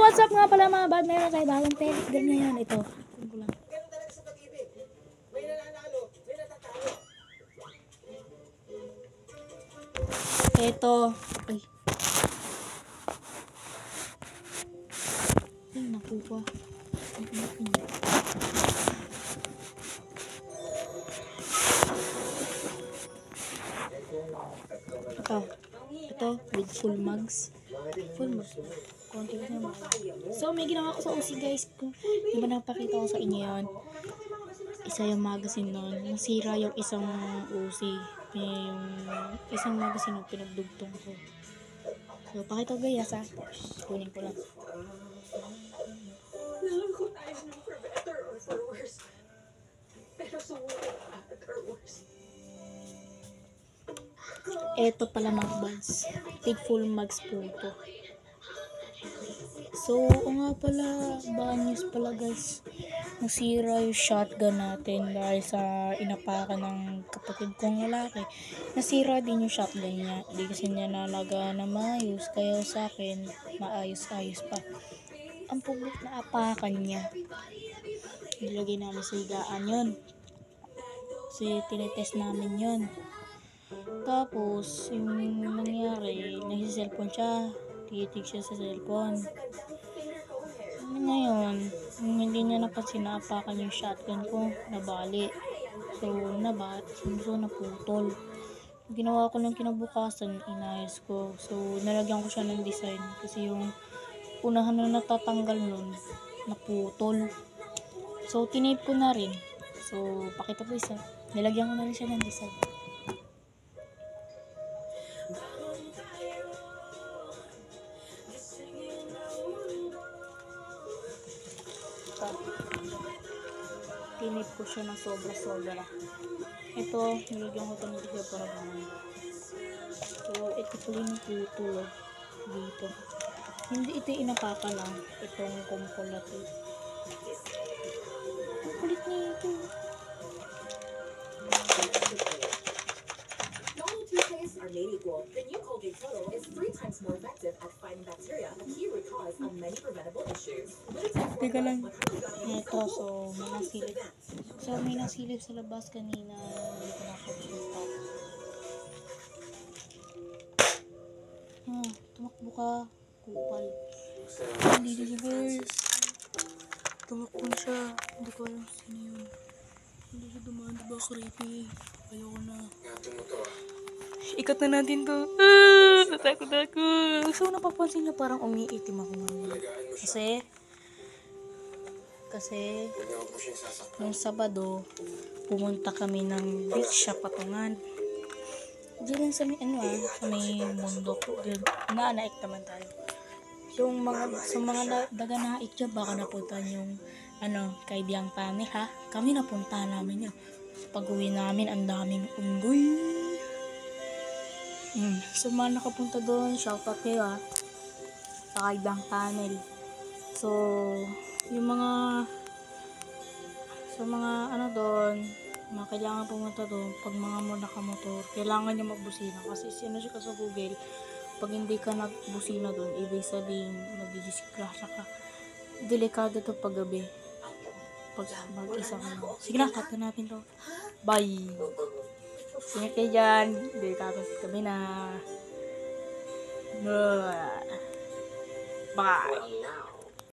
what's up nga pala mga bad? Meron tayo bagong Telegram ngayon. Ito. Ito. Ay. Ay, nakuha. Ito, with full mugs. Full mugs. Konti lang naman. So, may ginawa ko sa OC guys. Di ba napakita ko sa inyo yun? Isa yung magazine nun. Nasira yung isang OC. Yung isang magazine yung pinagdugtong ko. So, pakita ko guys ha. Kunin ko lang. Alam ko tayo nung for better or for worse. Pero sumulit for worse. Eto pala mga buds. Big full mugs po ito. So, nga pala, bad news pala guys. Nasira yung shotgun natin dahil sa inapakan ng kapatid kong lalaki. Nasira din yung shotgun niya. Hindi kasi niya nalaga na maayos. Kaya sa akin, maayos-ayos pa. Ang pubok na apakan niya. Nilagay namin sa higaan yun. Kasi tinitest namin yun. Tapos, yung nangyari, nagsiselfone siya. Titig siya sa cellphone. Ngayon, hindi niya napansin na apakan yung shotgun ko, nabali. So, naputol. Ginawa ko ng kinabukasan, inayos ko. So, nalagyan ko siya ng design. Kasi yung unahan na natatanggal nun, naputol. So, tinape ko na rin. So, pakita ko isa. Nilagyan ko na rin siya ng design. Tinip ko siya ng sobra-sobra. Ito, nilagyan ko ito ng design para naman. So, ito pala yung putol dito. Hindi ito inapaka lang. Itong kumpulatin. Ang kulit niya ito. Normal toothpaste are made equal. The new Colgate Total is 3 times more effective at fighting bacteria, a key root cause of many preventable issues. Teka lang. Ito, so, may nasilip. So, may nasilip sa labas kanina. Hindi ko nakapagpunta. Tumakbo ka. Kupal. Hindi siya guys. Tumakbo siya. Hindi ko alam sino yun. Hindi siya dumaan. Diba creepy? Ayoko na. Ikat na natin to. Natakot ako. So, napapansin niya parang umiitim ako ngayon. Kasi nung Sabado, pumunta kami ng beach sa Patungan. Diyan sa may sa may bundok. Naanaik naman tayo. Yung mga daga na itya, baka napuntahan yung kay Biang Pane ha. Kami napunta namin yun. Pag-uwi namin, ang daming unggoy. So, mga nakapunta doon, shoutout kayo ha. Sa kay Biang Tunnel. So, yung mga doon, mga kailangan pumunta doon, pag mga nakamotor, kailangan nyo magbusina. Kasi siya sa Google, pag hindi ka nagbusina doon, ibig sabihin, magdidisgrasya ka. Delikado to pag gabi. Pag mag-isa ka na. Sige na, cut na natin to. Bye! Ingat kayo dyan. Delikado kami na. Bye!